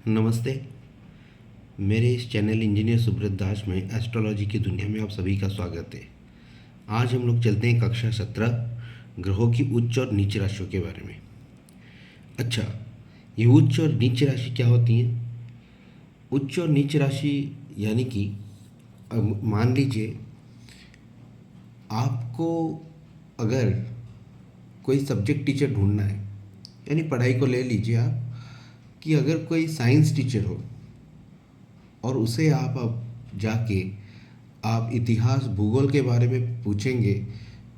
नमस्ते। मेरे इस चैनल इंजीनियर सुब्रत दास में एस्ट्रोलॉजी की दुनिया में आप सभी का स्वागत है। आज हम लोग चलते हैं कक्षा 17 ग्रहों की उच्च और नीच राशियों के बारे में। अच्छा, ये उच्च और नीच राशि क्या होती है? उच्च और नीच राशि यानी कि मान लीजिए आपको अगर कोई सब्जेक्ट टीचर ढूंढना है, यानी पढ़ाई को ले लीजिए आप, कि अगर कोई साइंस टीचर हो और उसे आप अब जाके आप इतिहास भूगोल के बारे में पूछेंगे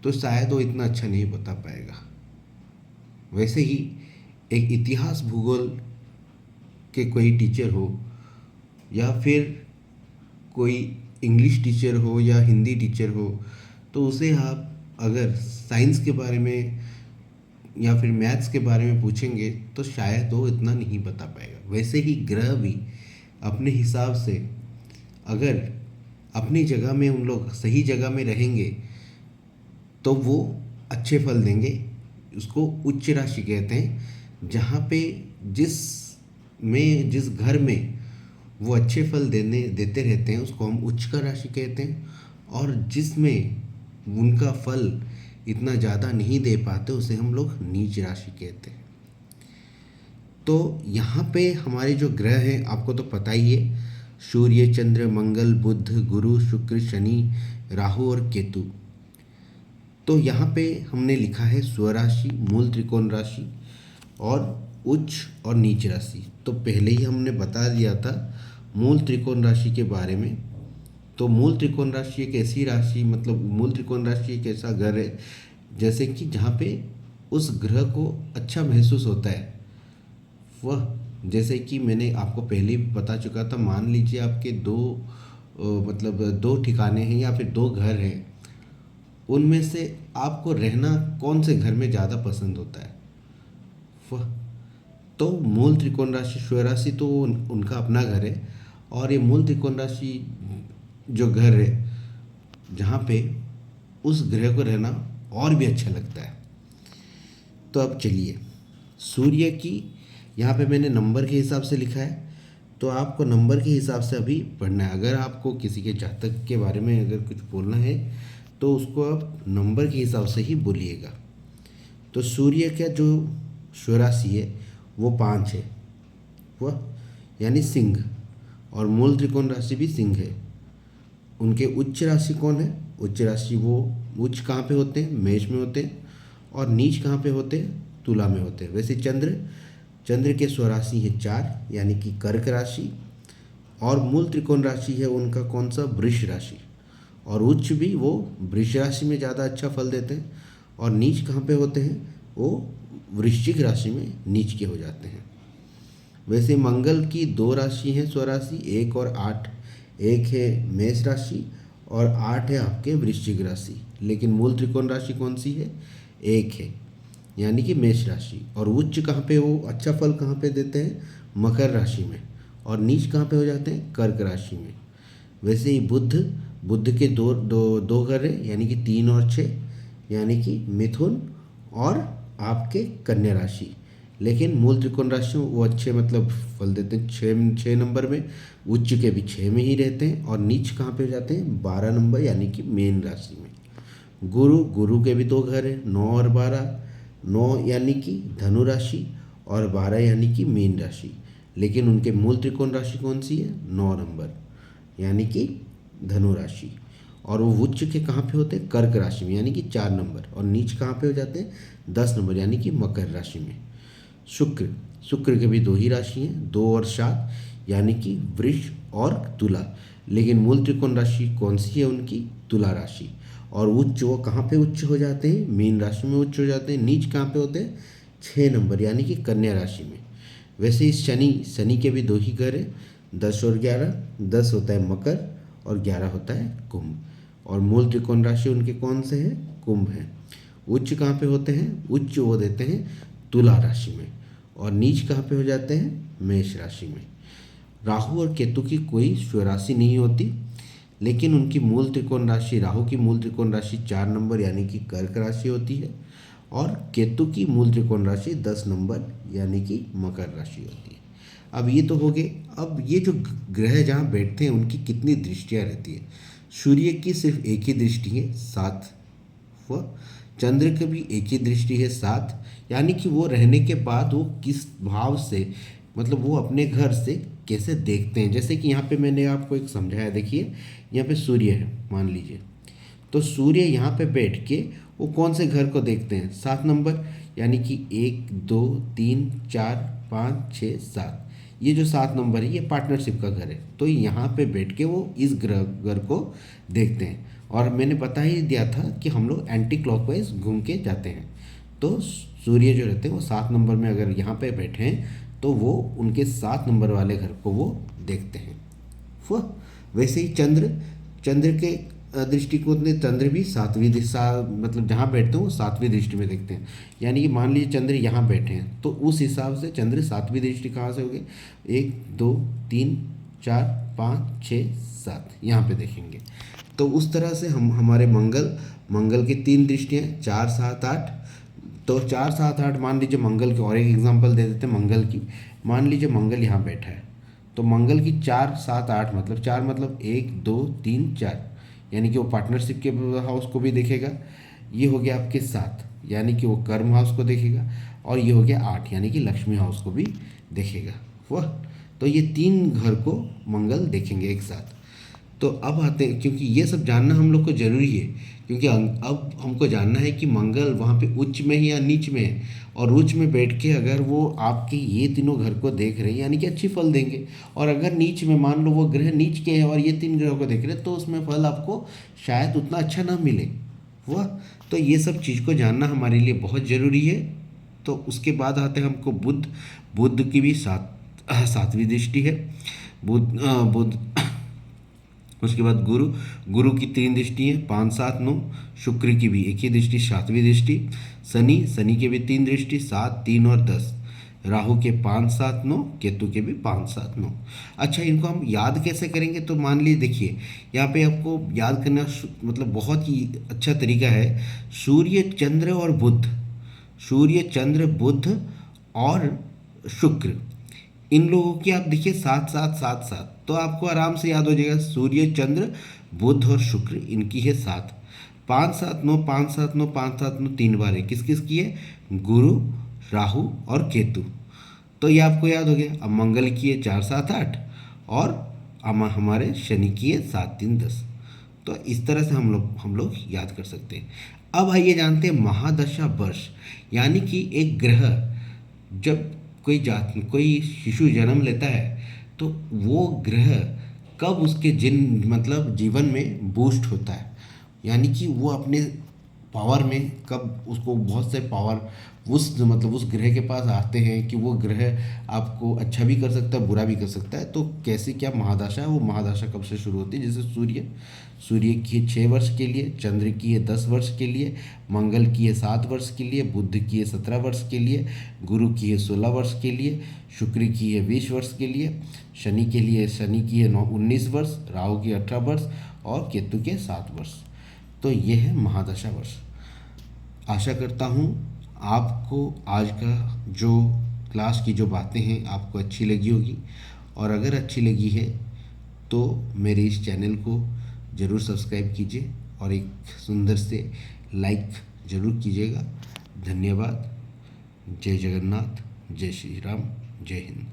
तो शायद वो इतना अच्छा नहीं बता पाएगा। वैसे ही एक इतिहास भूगोल के कोई टीचर हो या फिर कोई इंग्लिश टीचर हो या हिंदी टीचर हो, तो उसे आप अगर साइंस के बारे में या फिर मैथ्स के बारे में पूछेंगे तो शायद वो इतना नहीं बता पाएगा। वैसे ही ग्रह भी अपने हिसाब से अगर अपनी जगह में उन लोग सही जगह में रहेंगे तो वो अच्छे फल देंगे। उसको उच्च राशि कहते हैं। जहाँ पे जिस घर में वो अच्छे फल देते रहते हैं उसको हम उच्च का राशि कहते हैं, और जिसमें उनका फल इतना ज़्यादा नहीं दे पाते उसे हम लोग नीच राशि कहते हैं। तो यहाँ पे हमारे जो ग्रह हैं आपको तो पता ही है, सूर्य, चंद्र, मंगल, बुध, गुरु, शुक्र, शनि, राहु और केतु। तो यहाँ पे हमने लिखा है स्वराशि, मूल त्रिकोण राशि और उच्च और नीच राशि। तो पहले ही हमने बता दिया था मूल त्रिकोण राशि के बारे में। तो मूल त्रिकोण राशि एक ऐसी राशि, मतलब मूल त्रिकोण राशि एक ऐसा घर है जैसे कि जहाँ पे उस ग्रह को अच्छा महसूस होता है। वह जैसे कि मैंने आपको पहले ही बता चुका था, मान लीजिए आपके दो ठिकाने हैं या फिर दो घर हैं, उनमें से आपको रहना कौन से घर में ज़्यादा पसंद होता है? वह तो मूल त्रिकोण राशि स्वराशि तो उनका अपना घर है, और ये मूल त्रिकोण राशि जो घर है जहाँ पे उस ग्रह को रहना और भी अच्छा लगता है। तो अब चलिए, सूर्य की यहाँ पे मैंने नंबर के हिसाब से लिखा है, तो आपको नंबर के हिसाब से अभी पढ़ना है। अगर आपको किसी के जातक के बारे में अगर कुछ बोलना है तो उसको आप नंबर के हिसाब से ही बोलिएगा। तो सूर्य का जो स्वराशि है वो 5 है, वह यानी सिंह, और मूल त्रिकोण राशि भी सिंह है। उनके उच्च राशि कौन है? उच्च राशि वो उच्च कहाँ पे होते हैं? मेष में होते हैं। और नीच कहाँ पे होते हैं? तुला में होते हैं। वैसे चंद्र के स्वराशि है 4, यानी कि कर्क राशि, और मूल त्रिकोण राशि है उनका कौन सा? वृष राशि। और उच्च भी वो वृष राशि में ज़्यादा अच्छा फल देते हैं। और नीच कहाँ पे होते हैं? वो वृश्चिक राशि में नीच के हो जाते हैं। वैसे मंगल की 2 राशि हैं स्वराशि, 1 और 8। 1 है मेष राशि और 8 है आपके वृश्चिक राशि। लेकिन मूल त्रिकोण राशि कौन सी है? 1 है, यानी कि मेष राशि। और उच्च कहाँ पे, वो अच्छा फल कहाँ पे देते हैं? मकर राशि में। और नीच कहाँ पे हो जाते हैं? कर्क राशि में। वैसे ही बुध के दो घर है, यानी कि 3 और 6, यानी कि मिथुन और आपके कन्या राशि। लेकिन मूल त्रिकोण राशि वो अच्छे मतलब फल देते हैं 6 नंबर में। उच्च के भी 6 में ही रहते हैं। और नीच कहाँ पे हो जाते हैं? 12 नंबर, यानी कि मीन राशि में। गुरु के भी 2 घर है, 9 और 12। 9 यानी कि धनु राशि और 12 यानी कि मीन राशि। लेकिन उनके मूल त्रिकोण राशि कौन सी है? 9 नंबर, यानी कि धनु राशि। और वो उच्च के कहाँ पे होते हैं? कर्क राशि में, यानी कि 4 नंबर। और नीच कहाँ पे हो जाते हैं? 10 नंबर, यानी कि मकर राशि में। शुक्र के भी 2 ही राशि हैं, 2 और 7, यानी कि वृष और तुला। लेकिन मूल त्रिकोण राशि कौन सी है उनकी? तुला राशि। और उच्च वो कहाँ पे उच्च हो जाते हैं? मीन राशि में उच्च हो जाते हैं। नीच कहाँ पे होते हैं? 6 नंबर, यानी कि कन्या राशि में। वैसे ही शनि के भी 2 ही घर है, 10 और 11। 10 होता है मकर और 11 होता है कुंभ। और मूल त्रिकोण राशि उनके कौन से हैं? कुंभ हैं। उच्च कहाँ पे होते हैं? उच्च वो देते हैं तुला राशि में। और नीच कहाँ पे हो जाते हैं? मेष राशि में। राहु और केतु की कोई स्वराशि नहीं होती, लेकिन उनकी मूल त्रिकोण राशि, राहु की मूल त्रिकोण राशि 4 नंबर, यानी कि कर्क राशि होती है। और केतु की मूल त्रिकोण राशि 10 नंबर, यानी कि मकर राशि होती है। अब ये तो हो गए। अब ये जो ग्रह जहाँ बैठते हैं उनकी कितनी दृष्टियाँ रहती है। सूर्य की सिर्फ एक ही दृष्टि है 7, व चंद्र की भी एक ही दृष्टि है 7। यानी कि वो रहने के बाद वो किस भाव से, मतलब वो अपने घर से कैसे देखते हैं। जैसे कि यहाँ पे मैंने आपको एक समझाया, देखिए यहाँ पे सूर्य है मान लीजिए, तो सूर्य यहाँ पे बैठ के वो कौन से घर को देखते हैं, 7 नंबर। यानी कि 1 2 3 4 5 6 7, ये जो 7 नंबर है ये पार्टनरशिप का घर है। तो यहाँ पे बैठ के वो इस ग्रह घर को देखते हैं। और मैंने बता ही दिया था कि हम लोग एंटी क्लॉकवाइज घूम के जाते हैं। तो सूर्य जो रहते हैं वो 7 नंबर में अगर यहाँ पे बैठे हैं तो वो उनके 7 नंबर वाले घर को वो देखते हैं। वह वैसे ही चंद्र, चंद्र के दृष्टिकोण में चंद्र भी 7वीं दिशा, मतलब जहाँ बैठते हैं वो 7वीं दृष्टि में देखते हैं। यानी कि मान लीजिए चंद्र यहाँ बैठे हैं तो उस हिसाब से चंद्र 7वीं दृष्टि कहाँ से होगी, 1 2 3 4 5 6 7 यहाँ पे देखेंगे। तो उस तरह से हम हमारे मंगल, मंगल की 3 दृष्टियाँ 4 7 8। तो 4 7 8 मान लीजिए मंगल की, और एक एग्जांपल दे देते हैं मंगल की। मान लीजिए मंगल यहाँ बैठा है तो मंगल की 4 7 8, मतलब 4 मतलब 1 2 3 4, यानी कि वो पार्टनरशिप के हाउस को भी देखेगा। ये हो गया आपके 7, यानी कि वो कर्म हाउस को देखेगा। और ये हो गया 8, यानी कि लक्ष्मी हाउस को भी देखेगा। वह तो ये 3 घर को मंगल देखेंगे एक साथ। तो अब आते हैं, क्योंकि ये सब जानना हम लोग को ज़रूरी है, क्योंकि अब हमको जानना है कि मंगल वहाँ पे उच्च में है या नीच में है। और उच्च में बैठ के अगर वो आपके ये तीनों घर को देख रहे हैं यानी कि अच्छी फल देंगे। और अगर नीच में, मान लो वो ग्रह नीच के हैं और ये 3 ग्रहों को देख रहे हैं, तो उसमें फल आपको शायद उतना अच्छा ना मिले। वह तो ये सब चीज़ को जानना हमारे लिए बहुत ज़रूरी है। तो उसके बाद आते हैं हमको बुध। बुध की भी 7वीं दृष्टि है। बुध उसके बाद गुरु, गुरु की 3 दृष्टि है 5 7 9। शुक्र की भी एक ही दृष्टि 7वीं दृष्टि। शनि, शनि के भी 3 दृष्टि 7 3 और 10। राहु के 5 7 9, केतु के भी 5 7 9। अच्छा, इनको हम याद कैसे करेंगे, तो मान लीजिए देखिए यहाँ पे आपको याद करना मतलब बहुत ही अच्छा तरीका है। सूर्य चंद्र और बुध, सूर्य चंद्र बुध और शुक्र, इन लोगों की आप देखिए 7 7 7 7, तो आपको आराम से याद हो जाएगा। सूर्य चंद्र बुध और शुक्र इनकी है 7। 5 7 9 5 7 9 5 7 9 3 बार है, किस किस की है, गुरु राहु और केतु। तो ये आपको याद हो गया। अब मंगल की है 4 7 8, और हमारे शनि की है 7 3 10। तो इस तरह से हम लोग याद कर सकते हैं। अब आइए जानते हैं महादशा वर्ष, यानी कि एक ग्रह जब कोई शिशु जन्म लेता है तो वो ग्रह कब उसके मतलब जीवन में बूस्ट होता है, यानी कि वो अपने पावर में कब उसको बहुत से पावर उस ग्रह के पास आते हैं कि वो ग्रह आपको अच्छा भी कर सकता है बुरा भी कर सकता है। तो कैसे क्या महादशा है, वो महादशा कब से शुरू होती है। जैसे सूर्य की है 6 वर्ष के लिए, चंद्र की है 10 वर्ष के लिए, मंगल की है 7 वर्ष के लिए, बुध की है 17 वर्ष के लिए, गुरु की है 16 वर्ष के लिए, शुक्र की है 20 वर्ष के लिए, शनि की है 19 वर्ष, राहु की 18 वर्ष और केतु के 7 वर्ष। तो ये है महादशा वर्ष। आशा करता हूँ आपको आज का जो क्लास की जो बातें हैं आपको अच्छी लगी होगी। और अगर अच्छी लगी है तो मेरे इस चैनल को ज़रूर सब्सक्राइब कीजिए और एक सुंदर से लाइक ज़रूर कीजिएगा। धन्यवाद। जय जगन्नाथ, जय श्री राम, जय हिंद।